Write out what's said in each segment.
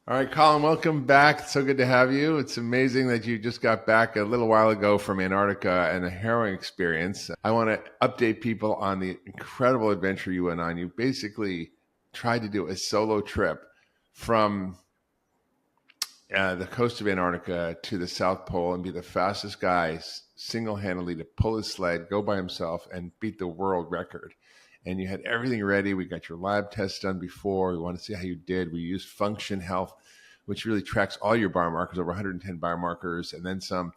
All right, Colin, welcome back. So good to have you. It's amazing that you just got back a little while ago from Antarctica and a harrowing experience. I want to update people on the incredible adventure you went on. You basically tried to do a solo trip from the coast of Antarctica to the South Pole and be the fastest guy single handedly to pull his sled, go by himself, and beat the world record. And you had everything ready. We got your lab tests done before. We want to see how you did. We used Function Health, which really tracks all your biomarkers, over 110 biomarkers, and then some.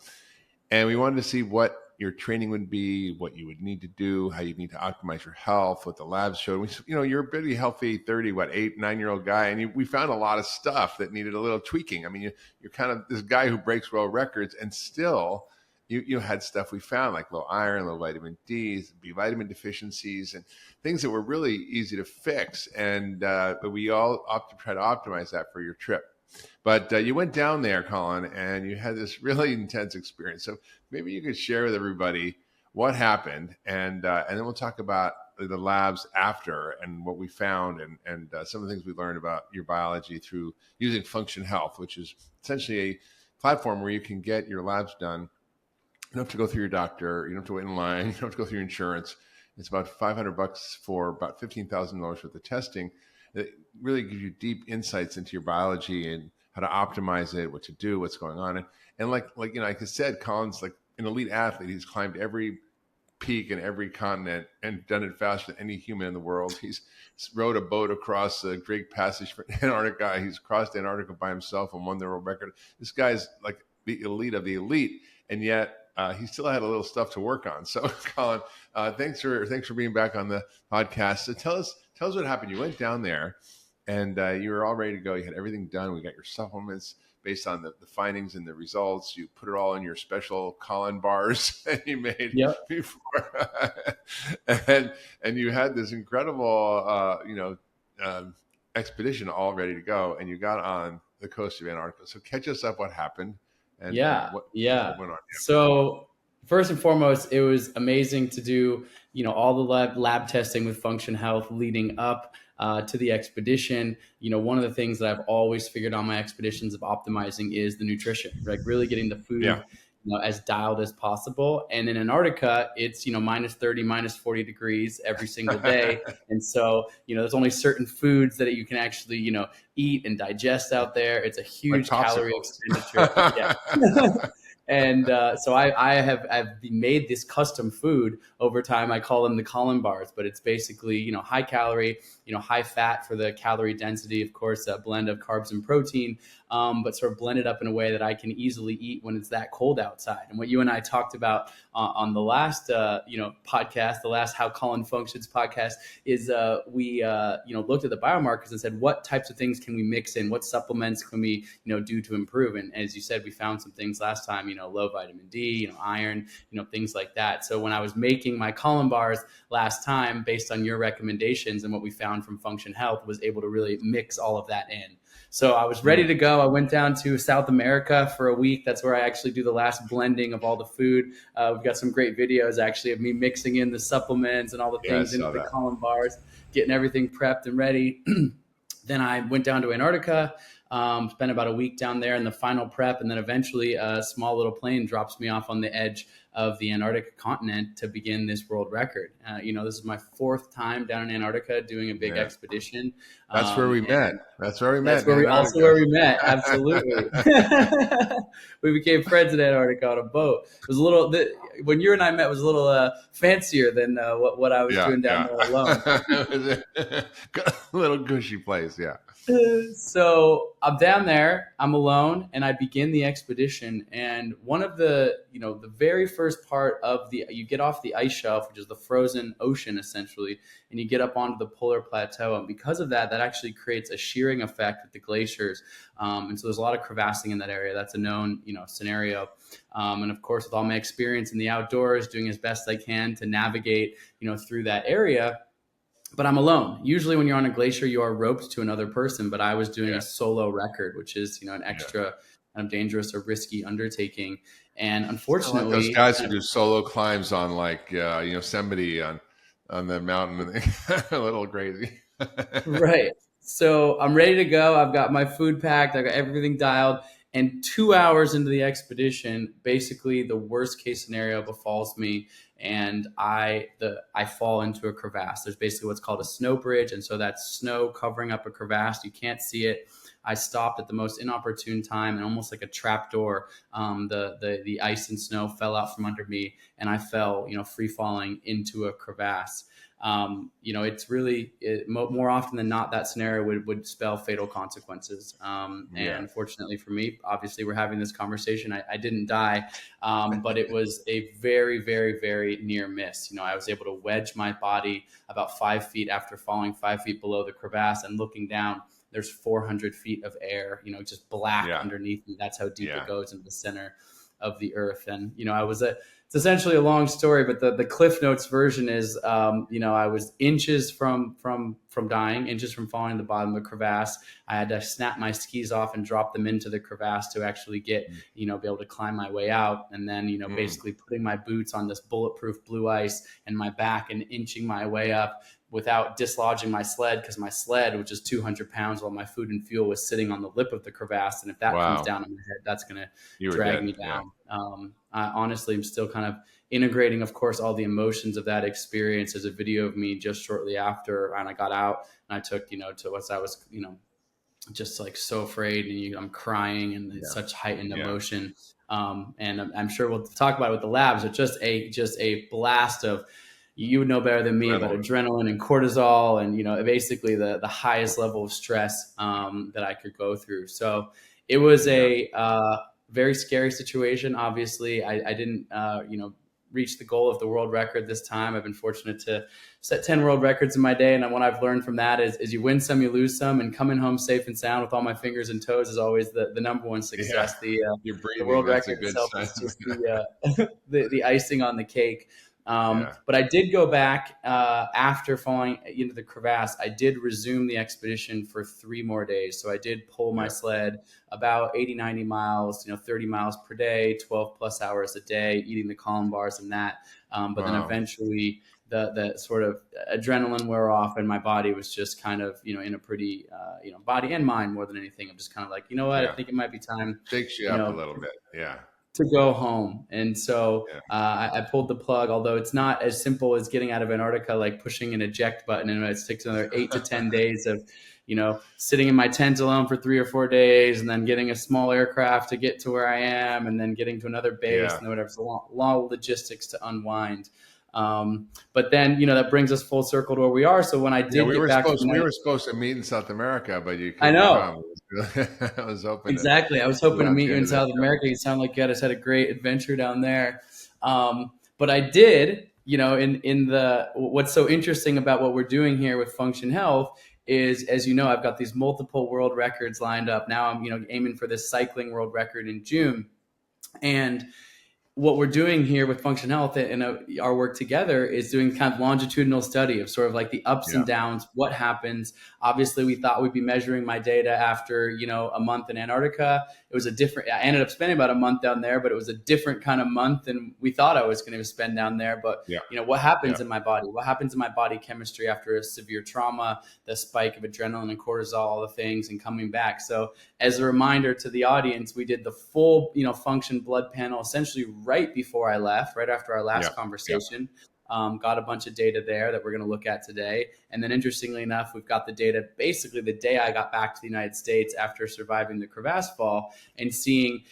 And we wanted to see what your training would be, what you would need to do, how you need to optimize your health, what the labs showed. You're a pretty healthy 30, 8, 9-year-old guy, and we found a lot of stuff that needed a little tweaking. I mean, you're kind of this guy who breaks world records, and still you had stuff we found like low iron, low vitamin D, B vitamin deficiencies, and things that were really easy to fix. And but we all try to optimize that for your trip. But you went down there, Colin, and you had this really intense experience. So maybe you could share with everybody what happened, and then we'll talk about the labs after and what we found, and some of the things we learned about your biology through using Function Health, which is essentially a platform where you can get your labs done. You don't have to go through your doctor. You don't have to wait in line. You don't have to go through your insurance. It's about $500 for about $15,000 worth of testing. It really gives you deep insights into your biology and how to optimize it, what to do, what's going on. And like I said, Colin's like an elite athlete. He's climbed every peak in every continent and done it faster than any human in the world. He's rowed a boat across the Drake Passage for Antarctica. He's crossed Antarctica by himself and won the world record. This guy's like the elite of the elite, and yet he still had a little stuff to work on. So, Colin, thanks for being back on the podcast. So tell us what happened. You went down there, and you were all ready to go. You had everything done. We got your supplements based on the findings and the results. You put it all in your special Colin bars that you made before, and you had this incredible expedition all ready to go. And you got on the coast of Antarctica. So catch us up. What happened? And Yeah, what yeah. went on? So first and foremost, it was amazing to do, all the lab testing with Function Health leading up to the expedition. One of the things that I've always figured on my expeditions of optimizing is the nutrition, like really getting the Yeah. food, as dialed as possible. And in Antarctica, it's, minus 30, minus 40 degrees every single day. And so, there's only certain foods that you can actually, eat and digest out there. It's a Like huge calorie popsicles. expenditure. Yeah. And so I've made this custom food over time. I call them the Colin bars, but it's basically, high calorie, high fat for the calorie density, of course, a blend of carbs and protein, but sort of blended up in a way that I can easily eat when it's that cold outside. And what you and I talked about on the last, podcast, the last How Colin Functions podcast, is we looked at the biomarkers and said, what types of things can we mix in? What supplements can we, do to improve? And as you said, we found some things last time, low vitamin D, iron, things like that. So when I was making my Colin bars last time, based on your recommendations and what we found from Function Health, was able to really mix all of that in. So I was ready to go. I went down to South America for a week. That's where I actually do the last blending of all the food. We've got some great videos actually of me mixing in the supplements and all the Yeah, I things into saw the that. Colin bars, getting everything prepped and ready. Then I went down to Antarctica, spent about a week down there in the final prep, and then eventually a small little plane drops me off on the edge of the Antarctic continent to begin this world record. This is my fourth time down in Antarctica doing a big expedition. That's where we met. That's where we met. That's where we met. Absolutely. We became friends in Antarctica on a boat. It was when you and I met, was a little fancier than what I was doing down there alone. A little gushy place. Yeah. So I'm down there, I'm alone, and I begin the expedition. And one of the very first part of you get off the ice shelf, which is the frozen ocean essentially, and you get up onto the polar plateau. And because of that actually creates a shearing effect with the glaciers. And so there's a lot of crevassing in that area. That's a known, scenario. And of course, with all my experience in the outdoors, doing as best I can to navigate, through that area. But I'm alone. Usually when you're on a glacier, you are roped to another person, but I was doing a solo record, which is, an extra kind of dangerous or risky undertaking. And unfortunately, those guys who do solo climbs on like Yosemite on the mountain, a little crazy. right. So I'm ready to go. I've got my food packed. I got everything dialed. And 2 hours into the expedition, basically the worst case scenario befalls me, and I fall into a crevasse. There's basically what's called a snow bridge, and so that's snow covering up a crevasse. You can't see it. I stopped at the most inopportune time, and almost like a trap door, the ice and snow fell out from under me, and I fell, free falling into a crevasse. It's really more often than not that scenario would spell fatal consequences. Yeah. And fortunately for me, obviously we're having this conversation. I didn't die, but it was a very, very, very near miss. I was able to wedge my body about 5 feet after falling 5 feet below the crevasse, and looking down, there's 400 feet of air, just black Yeah. underneath me. That's how deep Yeah. it goes into the center of the earth. And, it's essentially a long story, but the Cliff Notes version is, I was inches from dying, inches from falling to the bottom of the crevasse. I had to snap my skis off and drop them into the crevasse to actually get, be able to climb my way out. And then, basically putting my boots on this bulletproof blue ice and my back and inching my way up without dislodging my sled, because my sled, which is 200 pounds, while my food and fuel was sitting on the lip of the crevasse. And if that comes Wow. down on my head, that's going to You were drag dead. me Yeah. down. I honestly am still kind of integrating, of course, all the emotions of that experience. There's a video of me just shortly after, and I got out and I took, to what I was, just like so afraid, and I'm crying, and it's Yeah. such heightened Yeah. emotion. And I'm sure we'll talk about it with the labs, but just a blast of, you would know better than me, but adrenaline and cortisol, and basically the highest level of stress that I could go through. So it was a very scary situation. Obviously, I didn't reach the goal of the world record this time. I've been fortunate to set 10 world records in my day, and what I've learned from that is you win some, you lose some, and coming home safe and sound with all my fingers and toes is always the number one success. Yeah. You're The breathing. world That's a record good itself sign. is just the icing on the cake. Yeah. But I did go back after falling into the crevasse. I did resume the expedition for 3 more days. So I did pull my sled about 80, 90 miles, 30 miles per day, 12 plus hours a day, eating the Colin bars and that. But then eventually the sort of adrenaline wore off, and my body was just kind of, in a pretty, body and mind more than anything. I'm just kind of like, I think it might be time, Shakes you up a little bit. Yeah. to go home. And so Yeah. I pulled the plug, although it's not as simple as getting out of Antarctica, like pushing an eject button, and it takes another 8 to 10 days of, sitting in my tent alone for 3 or 4 days, and then getting a small aircraft to get to where I am, and then getting to another base, and whatever. It's a lot of logistics to unwind. But then, that brings us full circle to where we are. So when I did we get were back, supposed to meet in South America, but you I couldn't know. come. I was hoping Exactly. I was hoping to throughout meet the you end in of the South trip. America. You sound like you guys had a great adventure down there. But I did, in the, what's so interesting about what we're doing here with Function Health is, as you know, I've got these multiple world records lined up. Now I'm, aiming for this cycling world record in June. And what we're doing here with Function Health and our work together is doing kind of longitudinal study of sort of like the ups and downs, what happens. Obviously, we thought we'd be measuring my data after, a month in Antarctica. It was I ended up spending about a month down there, but it was a different kind of month than we thought I was going to spend down there. But, what happens in my body? What happens in my body chemistry after a severe trauma, the spike of adrenaline and cortisol, all the things, and coming back. So as a reminder to the audience, we did the full, function blood panel essentially right before I left, right after our last conversation. Got a bunch of data there that we're going to look at today. And then interestingly enough, we've got the data basically the day I got back to the United States after surviving the crevasse fall, and seeing,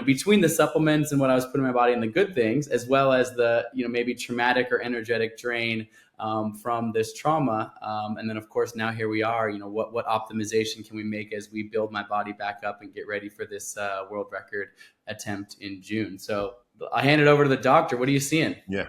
between the supplements and what I was putting in my body and the good things, as well as the, maybe traumatic or energetic drain from this trauma. And then of course, now here we are, what optimization can we make as we build my body back up and get ready for this world record attempt in June. So I hand it over to the doctor. What are you seeing? Yeah.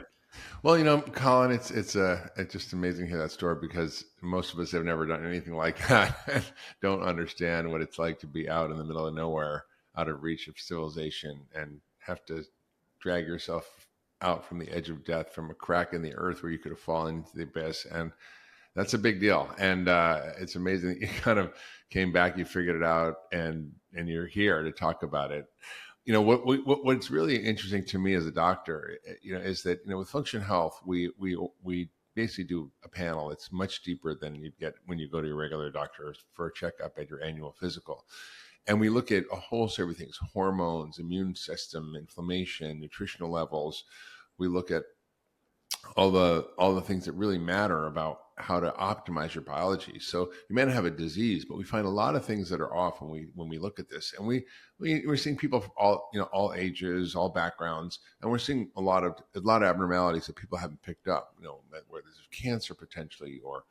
Well, Colin, it's just amazing to hear that story, because most of us have never done anything like that and don't understand what it's like to be out in the middle of nowhere, out of reach of civilization, and have to drag yourself out from the edge of death, from a crack in the earth where you could have fallen into the abyss. And that's a big deal. And it's amazing that you kind of came back, you figured it out, and you're here to talk about it. What's really interesting to me as a doctor, is that, with Function Health, we basically do a panel that's much deeper than you'd get when you go to your regular doctor for a checkup at your annual physical. And we look at a whole series of things: hormones, immune system, inflammation, nutritional levels. We look at all the things that really matter about how to optimize your biology. So you may not have a disease, but we find a lot of things that are off when we look at this. And we're seeing people from all ages, all backgrounds, and we're seeing a lot of abnormalities that people haven't picked up. Where there's cancer potentially, or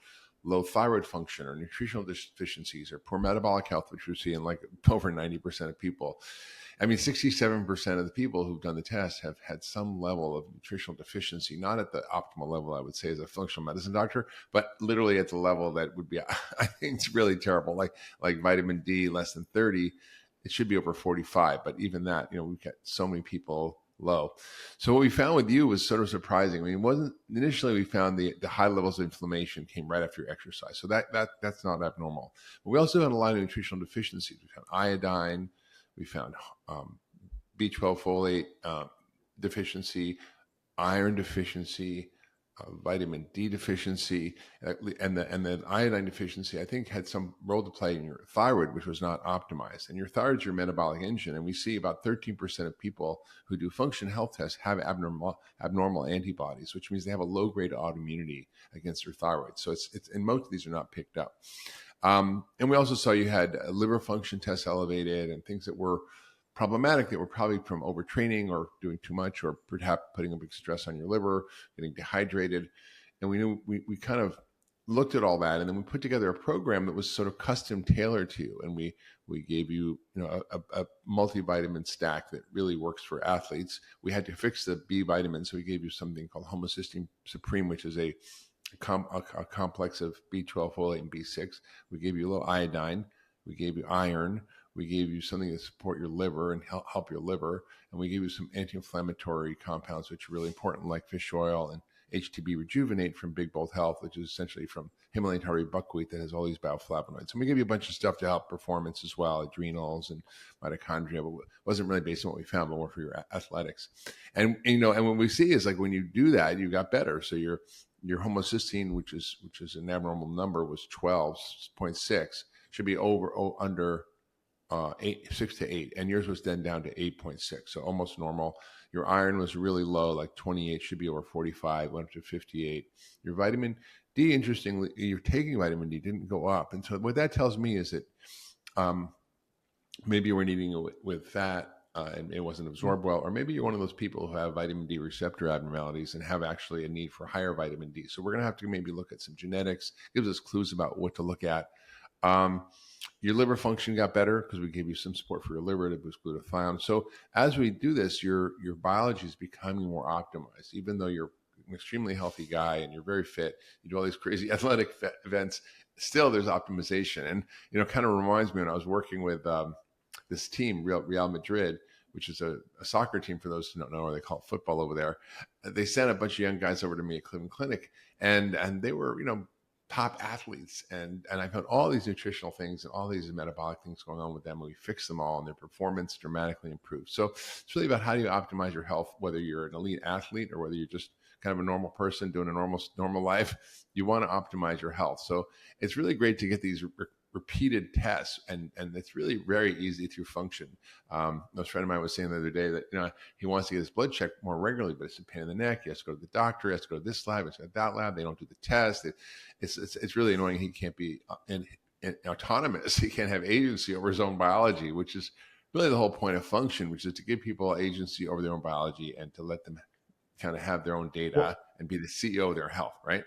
low thyroid function, or nutritional deficiencies, or poor metabolic health, which we see in like over 90% of people. I mean, 67% of the people who've done the test have had some level of nutritional deficiency, not at the optimal level, I would say, as a functional medicine doctor, but literally at the level that would be, I think it's really terrible. Like vitamin D, less than 30, it should be over 45. But even that, we've got so many people low. So what we found with you was sort of surprising. I mean, it wasn't initially, we found the high levels of inflammation came right after your exercise. So that's not abnormal. But we also had a lot of nutritional deficiencies. We found iodine. We found B12 folate deficiency, iron deficiency, vitamin D deficiency, and the iodine deficiency, I think, had some role to play in your thyroid, which was not optimized. And your thyroid is your metabolic engine. And we see about 13% of people who do function health tests have abnormal antibodies, which means they have a low grade of autoimmunity against their thyroid. So it's and most of these are not picked up. And we also saw you had liver function tests elevated, and things that were problematic that were probably from overtraining or doing too much, or perhaps putting a big stress on your liver, getting dehydrated. And we knew we kind of looked at all that, and then we put together a program that was sort of custom tailored to you. And we gave you, a multivitamin stack that really works for athletes. We had to fix the B vitamins, so we gave you something called homocysteine supreme, which is a complex of B12, folate, and B6. We gave you a little iodine. We gave you iron. We gave you something to support your liver and help your liver. And we gave you some anti-inflammatory compounds, which are really important, like fish oil and HTB Rejuvenate from Big Bold Health, which is essentially from Himalayan tarry buckwheat that has all these bioflavonoids. And we gave you a bunch of stuff to help performance as well, adrenals and mitochondria, but it wasn't really based on what we found, but more for your athletics. And what we see is, like, when you do that, you got better. So your homocysteine, which is an abnormal number, was 12.6, should be under 6 to 8, and yours was then down to 8.6, so almost normal. Your iron was really low, like 28, should be over 45, went up to 58. Your vitamin D, interestingly, you're taking vitamin D, didn't go up. And so what that tells me is that maybe you were eating it with fat, and it wasn't absorbed well, or maybe you're one of those people who have vitamin D receptor abnormalities and have actually a need for higher vitamin D. So we're going to have to maybe look at some genetics. Gives us clues about what to look at. Your liver function got better because we gave you some support for your liver to boost glutathione. So as we do this, your biology is becoming more optimized. Even though you're an extremely healthy guy and you're very fit, you do all these crazy athletic events, still there's optimization. And kind of reminds me when I was working with this team, Real Madrid, which is a soccer team, for those who don't know, or they call it football over there. They sent a bunch of young guys over to me at Cleveland Clinic, and they were, top athletes. And I found all these nutritional things and all these metabolic things going on with them. And we fixed them all, and their performance dramatically improved. So it's really about how do you optimize your health, whether you're an elite athlete or whether you're just kind of a normal person doing a normal life. You want to optimize your health. So it's really great to get these repeated tests, and it's really very easy through function. A friend of mine was saying the other day that he wants to get his blood checked more regularly, but it's a pain in the neck. He has to go to the doctor, he has to go to this lab, he has to go to that lab. They don't do the test. It's really annoying. He can't be autonomous. He can't have agency over his own biology, which is really the whole point of function, which is to give people agency over their own biology and to let them kind of have their own data and be the CEO of their health, right?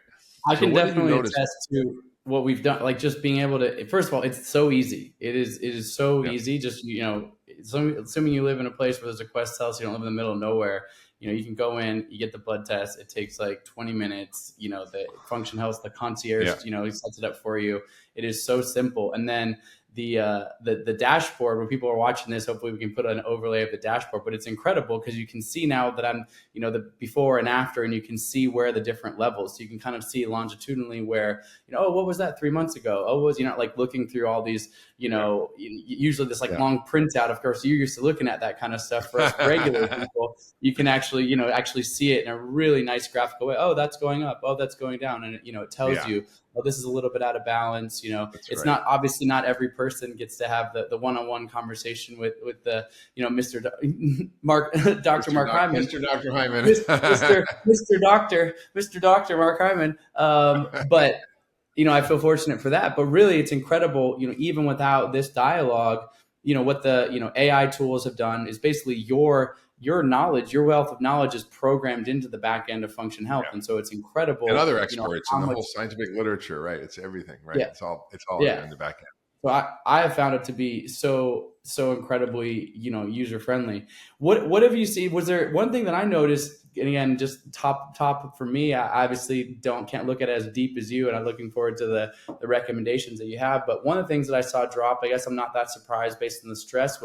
I can definitely attest to what we've done. Like, just being able to, first of all, it's so easy. It is so easy. Just, assuming you live in a place where there's a Quest house, you don't live in the middle of nowhere, you can go in, you get the blood test. It takes like 20 minutes, the Function Health, the concierge, he sets it up for you. It is so simple. And then the dashboard. When people are watching this, hopefully we can put an overlay of the dashboard, but it's incredible because you can see now that I'm, the before and after, and you can see where the different levels. So you can kind of see longitudinally where, oh, what was that 3 months ago? Oh, was, like looking through all these, usually this like Yeah. long printout. Of course, you're used to looking at that kind of stuff. For us regular people, you can actually, actually see it in a really nice graphical way. Oh, that's going up. Oh, that's going down. And, it tells you, oh, this is a little bit out of balance. That's It's right. not, obviously not every person gets to have the one-on-one conversation with the, Mr. Mark, Dr. Mark Hyman. Mr. Dr. Hyman. Mr. Dr. Mark Hyman. But, I feel fortunate for that, but really it's incredible, even without this dialogue, what the, AI tools have done is basically your knowledge, your wealth of knowledge is programmed into the back end of Function Health. And so it's incredible. And other experts and the whole scientific literature, right? It's everything, right? Yeah. It's all there in the back end. So I have found it to be so incredibly, user friendly. What have you seen? Was there one thing that I noticed? And again, just top for me, I obviously can't look at it as deep as you, and I'm looking forward to the recommendations that you have. But one of the things that I saw drop, I guess I'm not that surprised based on the stress,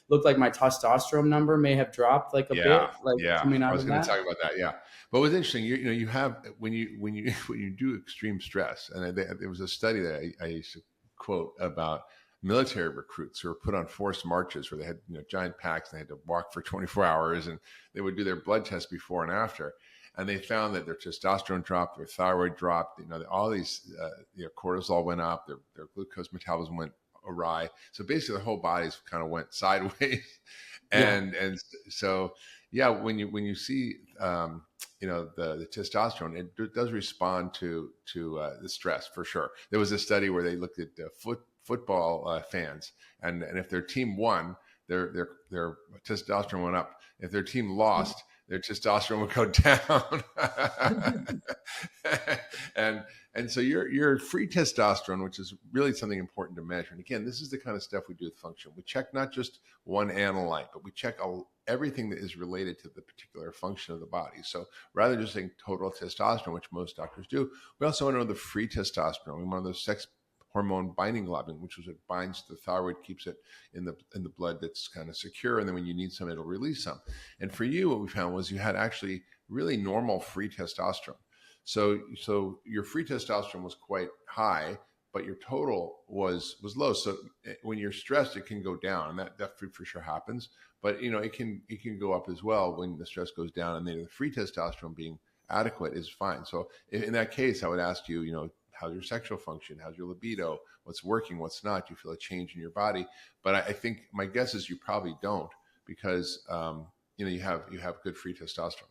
looked like my testosterone number may have dropped like a bit. Coming out I was going of to talk about that. Yeah. But what's interesting, you have when you do extreme stress, and there was a study that I used to quote about military recruits who were put on forced marches where they had giant packs and they had to walk for 24 hours, and they would do their blood tests before and after, and they found that their testosterone dropped, their thyroid dropped, all these cortisol went up, their glucose metabolism went awry. So basically the whole body's kind of went sideways. And so when you see the testosterone, it does respond to the stress for sure. There was a study where they looked at football fans, and if their team won, their testosterone went up. If their team lost, their testosterone would go down. and so your free testosterone, which is really something important to measure. And again, this is the kind of stuff we do with Function. We check not just one analyte, but we check everything that is related to the particular function of the body. So rather than just saying total testosterone, which most doctors do, we also want to know the free testosterone. We want to know the sex hormone binding globulin, which is what binds to the thyroid, keeps it in the blood that's kind of secure. And then when you need some, it'll release some. And for you, what we found was you had actually really normal free testosterone. So your free testosterone was quite high, but your total was low. So when you're stressed, it can go down, and that for sure happens. But it can go up as well when the stress goes down, and then the free testosterone being adequate is fine. So in that case, I would ask you, how's your sexual function? How's your libido? What's working? What's not? Do you feel a change in your body? But I think my guess is you probably don't, because you have good free testosterone.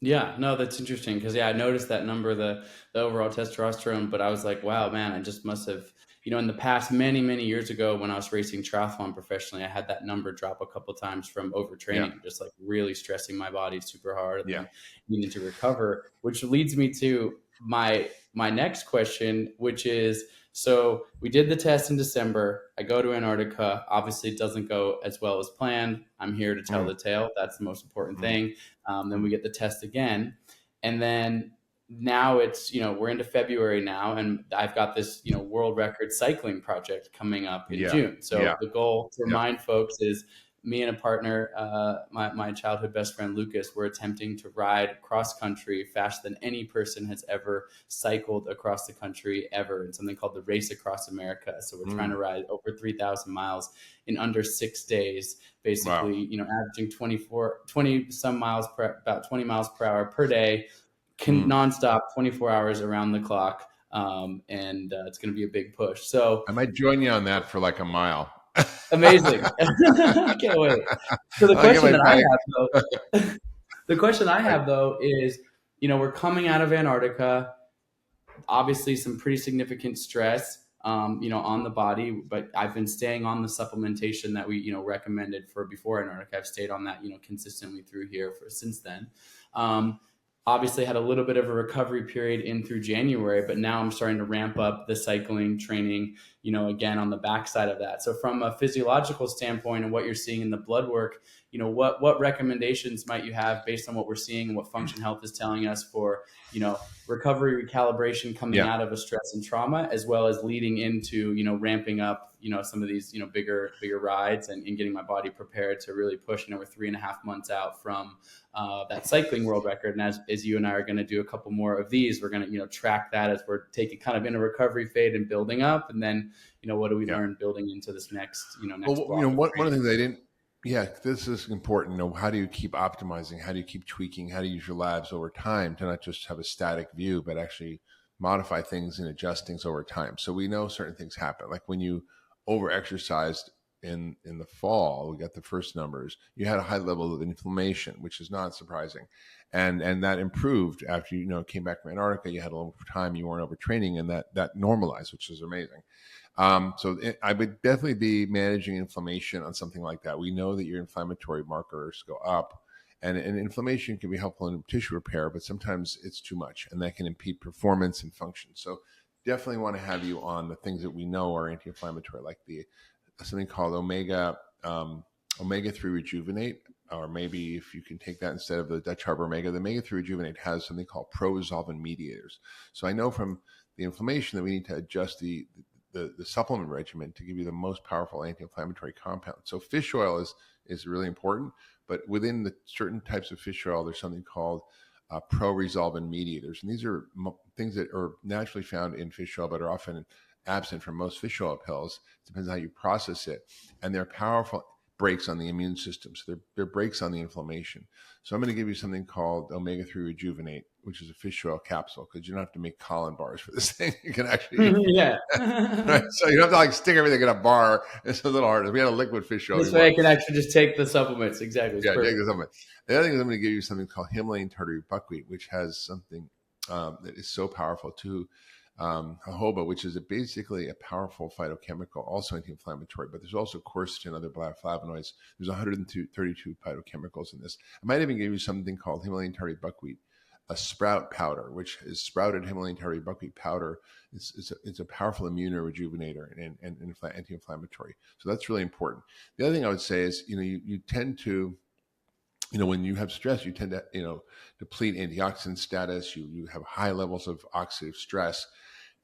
Yeah, no, that's interesting because I noticed that number, the overall testosterone, but I was like, wow, man, I just must have, in the past many, many years ago when I was racing triathlon professionally, I had that number drop a couple of times from overtraining, just like really stressing my body super hard and needing to recover, which leads me to my next question, which is, so we did the test in December. I go to Antarctica. Obviously, it doesn't go as well as planned. I'm here to tell the tale. That's the most important thing. Then we get the test again. And then now it's, we're into February now, and I've got this, world record cycling project coming up in June. So the goal to remind folks is me and a partner, my childhood best friend, Lucas, we're attempting to ride cross country faster than any person has ever cycled across the country ever, in something called the Race Across America. So we're trying to ride over 3,000 miles in under 6 days, basically, averaging 20 some miles about 20 miles per hour per day, nonstop, 24 hours around the clock. And it's going to be a big push. So I might join you on that for like a mile. Amazing. Can't wait. So the question I have though is, we're coming out of Antarctica, obviously some pretty significant stress, on the body, but I've been staying on the supplementation that we, recommended for before Antarctica. I've stayed on that, consistently through here since then. Obviously had a little bit of a recovery period in through January, but now I'm starting to ramp up the cycling training, again, on the backside of that. So from a physiological standpoint and what you're seeing in the blood work, what recommendations might you have based on what we're seeing and what Function Health is telling us for, recovery recalibration coming Yeah. out of a stress and trauma, as well as leading into, ramping up, some of these, bigger rides, and getting my body prepared to really push. We're 3.5 months out from that cycling world record. And as you and I are going to do a couple more of these, we're going to, track that as we're taking kind of in a recovery phase and building up. And then, what do we Yeah. learn building into this next, Well, block of one of the training? things I didn't, yeah, this is important. How do you keep optimizing? How do you keep tweaking? How do you use your labs over time to not just have a static view, but actually modify things and adjust things over time? So we know certain things happen. Like when you over exercised in the fall, we got the first numbers, you had a high level of inflammation, which is not surprising. And that improved after came back from Antarctica. You had a little time, you weren't overtraining, and that normalized, which is amazing. I would definitely be managing inflammation on something like that. We know that your inflammatory markers go up, and inflammation can be helpful in tissue repair, but sometimes it's too much, and that can impede performance and function. So definitely want to have you on the things that we know are anti-inflammatory, like something called omega-3 rejuvenate, or maybe if you can take that instead of the Dutch Harbor omega. The omega-3 rejuvenate has something called pro-resolving mediators. So I know from the inflammation that we need to adjust the supplement regimen to give you the most powerful anti-inflammatory compound. So fish oil is really important, but within the certain types of fish oil, there's something called pro-resolving mediators. And these are things that are naturally found in fish oil, but are often absent from most fish oil pills. It depends on how you process it. And they're powerful brakes on the immune system. So they're brakes on the inflammation. So I'm going to give you something called omega-3 rejuvenate, which is a fish oil capsule, because you don't have to make Colin bars for this thing. You can actually Yeah. right? So you don't have to stick everything in a bar. It's a little harder. We had a liquid fish oil This before. way I can actually just take the supplements. Exactly. It's Yeah, take perfect. the supplement. The other thing is I'm going to give you something called Himalayan tartary buckwheat, which has something that is so powerful too. Jojoba, which is basically a powerful phytochemical, also anti-inflammatory, but there's also quercetin and other flavonoids. There's 132 phytochemicals in this. I might even give you something called Himalayan tartary buckwheat, a sprout powder, which is sprouted Himalayan tartary buckwheat powder. It's a powerful immunorejuvenator and anti-inflammatory. So that's really important. The other thing I would say is, you tend to, when you have stress, you tend to, deplete antioxidant status. You have high levels of oxidative stress,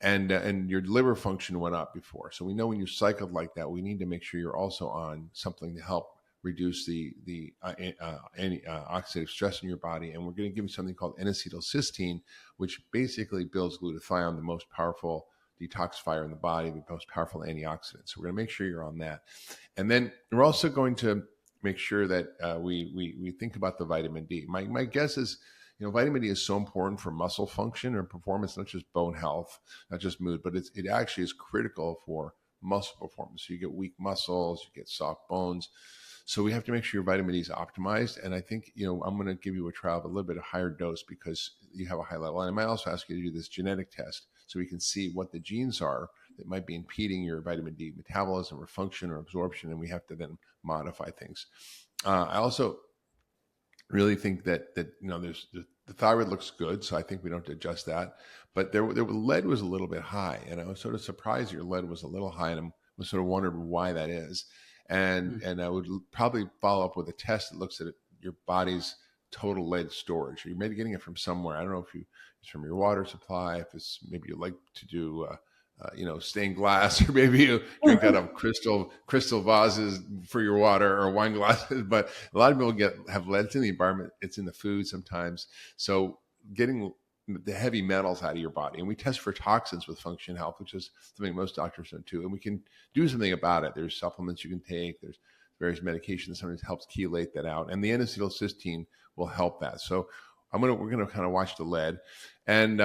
and your liver function went up before. So we know when you cycled like that, we need to make sure you're also on something to help reduce the oxidative stress in your body. And we're going to give you something called N-acetylcysteine, which basically builds glutathione, the most powerful detoxifier in the body, the most powerful antioxidant. So we're going to make sure you're on that. And then we're also going to make sure that we think about the vitamin D. My guess is, vitamin D is so important for muscle function and performance, not just bone health, not just mood, but it actually is critical for muscle performance. So you get weak muscles, you get soft bones. So we have to make sure your vitamin D is optimized. And I think, I'm going to give you a trial of a little bit of higher dose because you have a high level. And I might also ask you to do this genetic test so we can see what the genes are that might be impeding your vitamin D metabolism or function or absorption. And we have to then modify things. I also really think that there's the thyroid looks good, so I think we don't have to adjust that. But there lead was a little bit high, and I was sort of surprised your lead was a little high, and I was sort of wondered why that is. And I would probably follow up with a test that looks at your body's total lead storage. You may be getting it from somewhere. I don't know if it's from your water supply, if it's maybe you like to do stained glass, or maybe you drink out of crystal vases for your water or wine glasses. But a lot of people have lead. It's in the environment. It's in the food sometimes. So getting the heavy metals out of your body, and we test for toxins with Function Health, which is something most doctors don't do, and we can do something about it. There's supplements you can take. There's various medications that sometimes helps chelate that out, and the N-acetylcysteine will help that. So we're gonna kind of watch the lead, and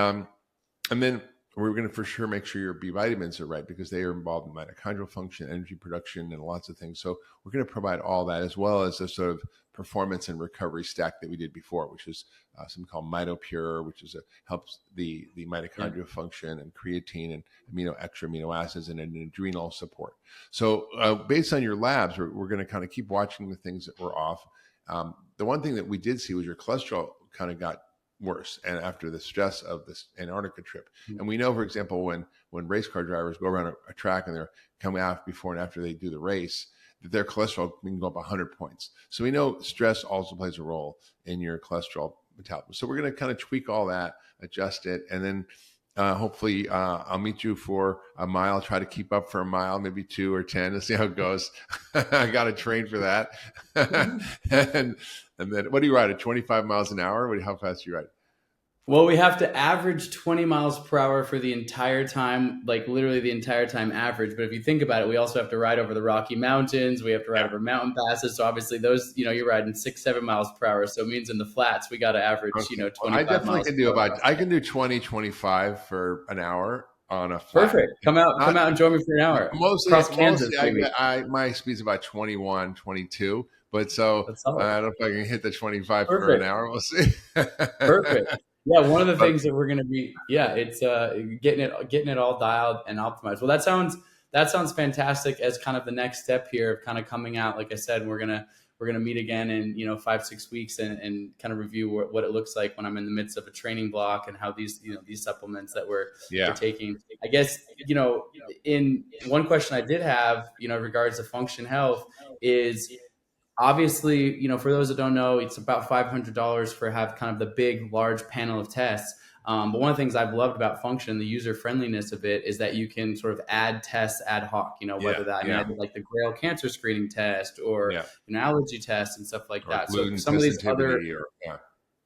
then we're going to for sure make sure your B vitamins are right because they are involved in mitochondrial function, energy production, and lots of things. So we're going to provide all that as well as a sort of performance and recovery stack that we did before, which is something called MitoPure, which helps the mitochondrial function, and creatine and extra amino acids, and an adrenal support. So based on your labs, we're going to kind of keep watching the things that were off. The one thing that we did see was your cholesterol kind of got worse, and after the stress of this Antarctica trip. And we know, for example, when race car drivers go around a track and they're coming out before and after they do the race, that their cholesterol can go up 100 points. So we know stress also plays a role in your cholesterol metabolism. So we're going to kind of tweak all that, adjust it, and then hopefully I'll meet you for a mile, try to keep up for a mile, maybe 2 or 10, to see how it goes. I got to train for that. and then what do you ride at 25 miles an hour? How fast do you ride? Well, we have to average 20 miles per hour for the entire time, like literally the entire time average. But if you think about it, we also have to ride over the Rocky Mountains. We have to ride over mountain passes. So obviously those, you're riding 6, 7 miles per hour. So it means in the flats, we got to average, Okay. Well, I 25 definitely miles can per do hour. I can do 20, 25 for an hour on a flat. Perfect. Come out Not and join me for an hour. mostly, Across Kansas, maybe. my speed's about 21, 22. But so That's solid. I don't know if I can hit the 25 for an Perfect. hour. We'll see. Perfect. Yeah, one of the But things that we're going to be, yeah, it's getting it all dialed and optimized. Well, that sounds fantastic as kind of the next step here of kind of coming out. Like I said, we're gonna meet again in 5-6 weeks and kind of review what it looks like when I'm in the midst of a training block and how these supplements that we're yeah, taking. I guess in one question I did have in regards to function health is obviously, for those that don't know, it's about $500 for have kind of the big, large panel of tests. But one of the things I've loved about Function, the user friendliness of it, is that you can sort of add tests ad hoc. yeah, Whether that I did like the Grail cancer screening test or yeah. allergy tests and stuff like Or that. So gluten some of these other sensitivity, or yeah.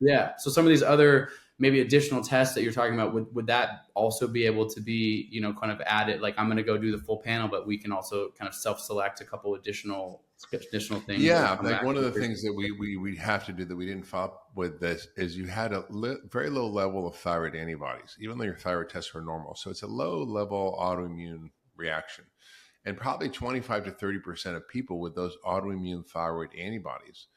yeah. So some of these other maybe additional tests that you're talking about, would that also be able to be, kind of added? Like I'm going to go do the full panel, but we can also kind of self-select a couple additional things. Yeah, And come like back. one of the things that we have to do that we didn't follow up with this is you had a very low level of thyroid antibodies, even though your thyroid tests were normal. So it's a low level autoimmune reaction, and probably 25 to 30% of people with those autoimmune thyroid antibodies.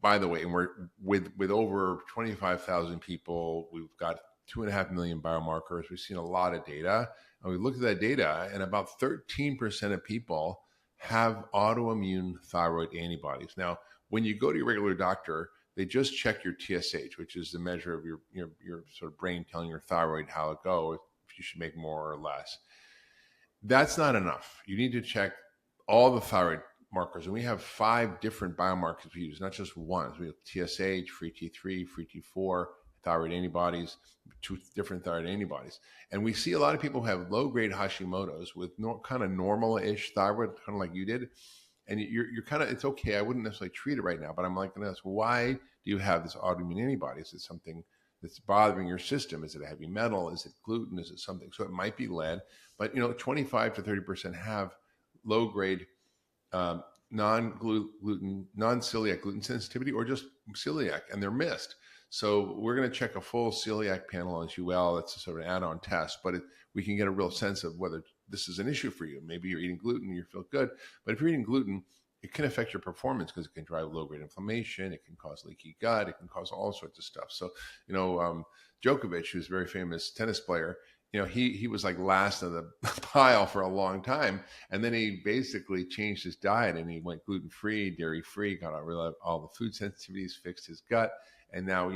By the way, and we're with over 25,000 people, we've got 2.5 million biomarkers. We've seen a lot of data, and we looked at that data, and about 13% of people have autoimmune thyroid antibodies. Now, when you go to your regular doctor, they just check your TSH, which is the measure of your sort of brain telling your thyroid how it goes, if you should make more or less. That's not enough. You need to check all the thyroid markers. And we have 5 different biomarkers we use, not just one. So we have TSH, free T3, free T4, thyroid antibodies, 2 different thyroid antibodies. And we see a lot of people who have low-grade Hashimoto's with kind of normal-ish thyroid, kind of like you did. And you're kind of, it's okay. I wouldn't necessarily treat it right now, but I'm like, why do you have this autoimmune antibodies? Is it something that's bothering your system? Is it a heavy metal? Is it gluten? Is it something? So it might be lead, but 25 to 30% have low grade non-gluten, non-celiac gluten sensitivity, or just celiac, and they're missed. So we're going to check a full celiac panel as well. It's a sort of an add-on test, but we can get a real sense of whether this is an issue for you. Maybe you're eating gluten, you feel good, but if you're eating gluten, it can affect your performance because it can drive low-grade inflammation. It can cause leaky gut. It can cause all sorts of stuff. So, Djokovic, who's a very famous tennis player, he was like last of the pile for a long time. And then he basically changed his diet and he went gluten-free, dairy-free, got rid of all the food sensitivities, fixed his gut. And now,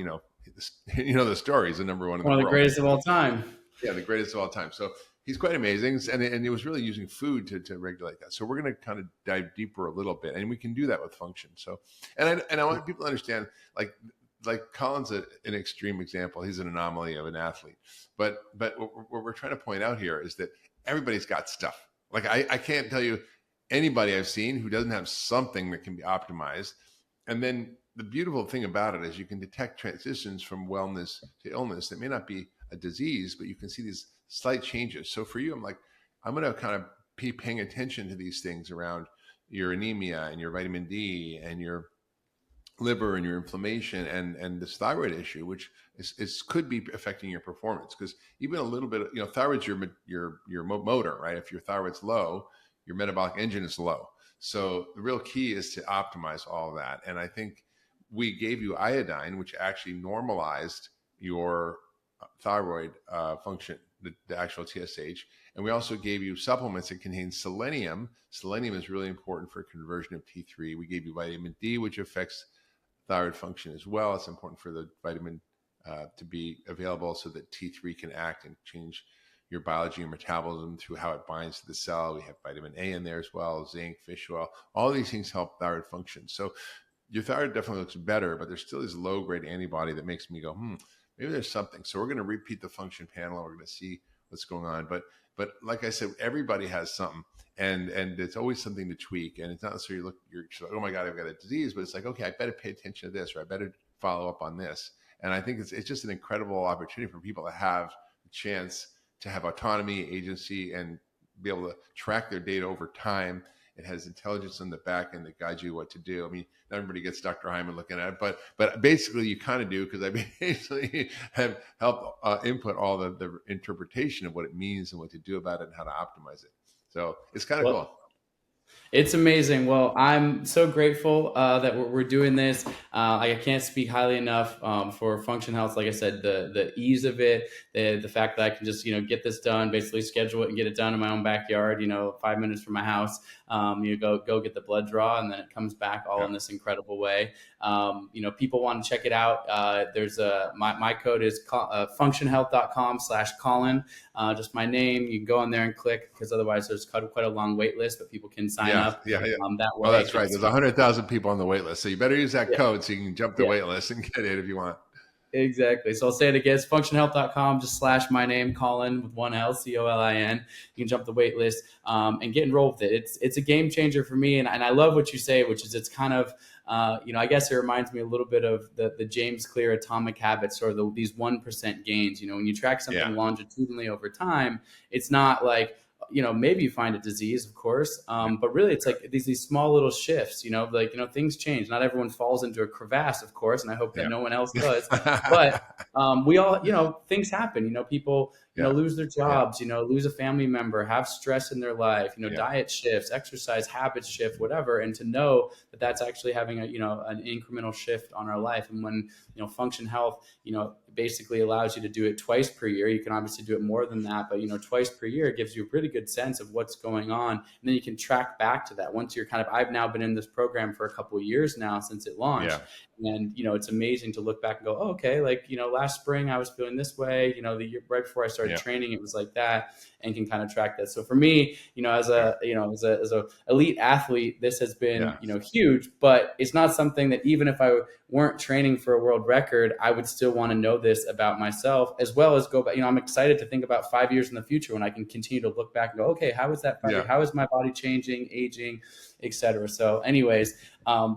the story is the number one in the world. One of the greatest of all time. Yeah, the greatest of all time. So he's quite amazing. And he was really using food to regulate that. So we're going to kind of dive deeper a little bit. And we can do that with function. So, and I want people to understand, like Colin's an extreme example. He's an anomaly of an athlete. But what we're trying to point out here is that everybody's got stuff. Like I can't tell you anybody I've seen who doesn't have something that can be optimized. And then the beautiful thing about it is you can detect transitions from wellness to illness that may not be a disease, but you can see these slight changes. So for you, I'm going to kind of be paying attention to these things around your anemia and your vitamin D and your liver and your inflammation and this thyroid issue, which could be affecting your performance, because even a little bit, thyroid's your motor, right? If your thyroid's low, your metabolic engine is low. So the real key is to optimize all of that. And I think we gave you iodine, which actually normalized your thyroid function, the actual TSH. And we also gave you supplements that contain selenium. Selenium is really important for conversion of T3. We gave you vitamin D, which affects thyroid function as well. It's important for the vitamin to be available so that T3 can act and change your biology and metabolism through how it binds to the cell. We have vitamin A in there as well, zinc, fish oil. All these things help thyroid function. So your thyroid definitely looks better, but there's still this low grade antibody that makes me go, maybe there's something. So we're going to repeat the function panel. We're going to see what's going on. But like I said, everybody has something, and it's always something to tweak. And it's not necessarily you're like, oh my God, I've got a disease, but it's like, okay, I better pay attention to this, or I better follow up on this. And I think it's just an incredible opportunity for people to have the chance to have autonomy, agency, and be able to track their data over time. It has intelligence in the back end that guides you what to do. I mean, not everybody gets Dr. Hyman looking at it, but basically you kind of do, because I basically have helped input all the interpretation of what it means and what to do about it and how to optimize it. So it's kind of cool. It's amazing. Well, I'm so grateful that we're doing this. I can't speak highly enough for Function Health. Like I said, the ease of it, the fact that I can just get this done, basically schedule it and get it done in my own backyard. 5 minutes from my house. You go get the blood draw, and then it comes back all in this incredible way. People want to check it out. There's my code is functionhealth.com/Colin. Just my name. You can go on there and click, because otherwise there's quite a long wait list, but people can sign up. Yeah. That way. Oh, that's right. There's 100,000 people on the wait list. So you better use that code so you can jump the wait list and get it if you want. Exactly. So I'll say it again. It's functionhealth.com, just / my name, Colin, with one L, Colin. You can jump the wait list and get enrolled with it. It's a game changer for me. And I love what you say, which is it's kind of, I guess it reminds me a little bit of the James Clear atomic habits, or these 1% gains. When you track something longitudinally over time, it's not like, maybe you find a disease, of course. But really it's like these small little shifts, things change. Not everyone falls into a crevasse, of course. And I hope that no one else does, but we all, things happen, people, lose their jobs, lose a family member, have stress in their life, diet shifts, exercise habits shift, whatever. And to know that that's actually having an incremental shift on our life. And when, Function Health, basically allows you to do it twice per year. You can obviously do it more than that, but twice per year, it gives you a pretty good sense of what's going on. And then you can track back to that once you're I've now been in this program for a couple of years now since it launched. And, it's amazing to look back and go, oh, okay, last spring I was feeling this way, the year right before I started training, it was like that, and can kind of track that. So for me, as a elite athlete, this has been, huge, but it's not something that even if I weren't training for a world record, I would still want to know this about myself, as well as go back. I'm excited to think about 5 years in the future when I can continue to look back and go, okay, how is that 5 years? How is my body changing, aging, etc. So anyways,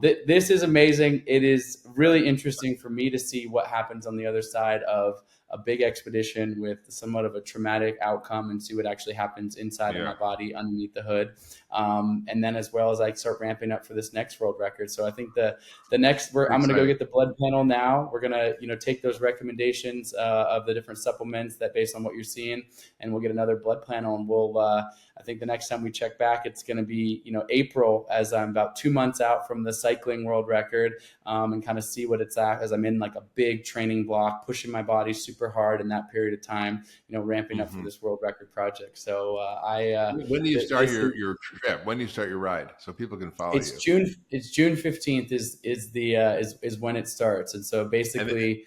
this is amazing. It is really interesting for me to see what happens on the other side of a big expedition with somewhat of a traumatic outcome, and see what actually happens inside of my body underneath the hood. And then as well as I start ramping up for this next world record. So I think the next, I'm going to go get the blood panel now. We're going to, take those recommendations of the different supplements that based on what you're seeing, and we'll get another blood panel, and we'll, I think the next time we check back, it's going to be, April, as I'm about 2 months out from the cycling world record, and kind of see what it's at, as I'm in like a big training block, pushing my body super hard in that period of time, ramping up for this world record project. So when do you start your trip? When do you start your ride so people can follow you? It's June 15th is when it starts, and so basically,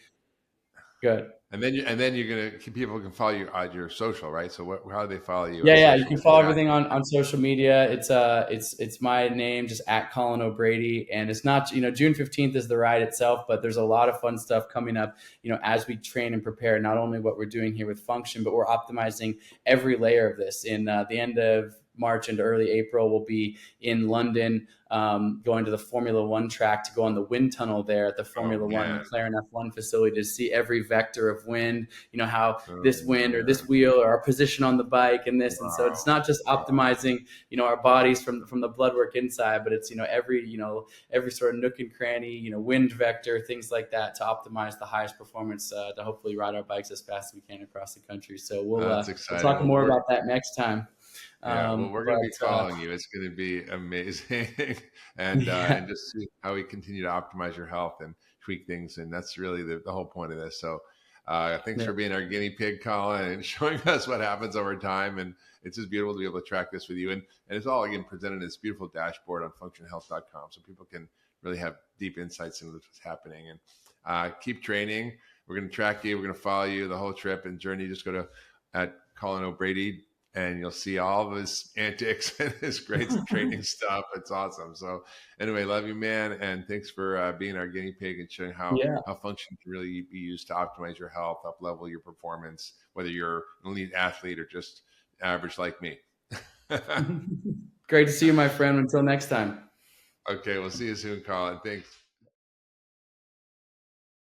good. And then you're gonna people can follow you on your social, right? So how do they follow you? Yeah, you can follow everything on social media. It's my name, just at Colin O'Brady, and it's not June 15th is the ride itself, but there's a lot of fun stuff coming up. As we train and prepare, not only what we're doing here with Function, but we're optimizing every layer of this. In the end of March into early April, we'll be in London, going to the Formula One track to go on the wind tunnel there at the Formula One McLaren F1 facility to see every vector of wind, how this wind or this wheel or our position on the bike and this. And so it's not just optimizing, our bodies from the blood work inside, but it's, every sort of nook and cranny, wind vector, things like that, to optimize the highest performance, to hopefully ride our bikes as fast as we can across the country. So we'll talk more about that next time. Well, we're going to be following you. It's going to be amazing, and just see how we continue to optimize your health and tweak things. And that's really the whole point of this. So thanks for being our guinea pig, Colin, and showing us what happens over time. And it's just beautiful to be able to track this with you. And it's all, again, presented in this beautiful dashboard on functionhealth.com, so people can really have deep insights into what's happening. And keep training. We're going to track you. We're going to follow you the whole trip and journey. Just go to at Colin O'Brady, and you'll see all of his antics and his great training stuff. It's awesome. So anyway, love you, man, and thanks for being our guinea pig and showing Yeah. how function can really be used to optimize your health, up level your performance, whether you're an elite athlete or just average like me. Great to see you, my friend. Until next time. Okay, we'll see you soon, Colin. Thanks.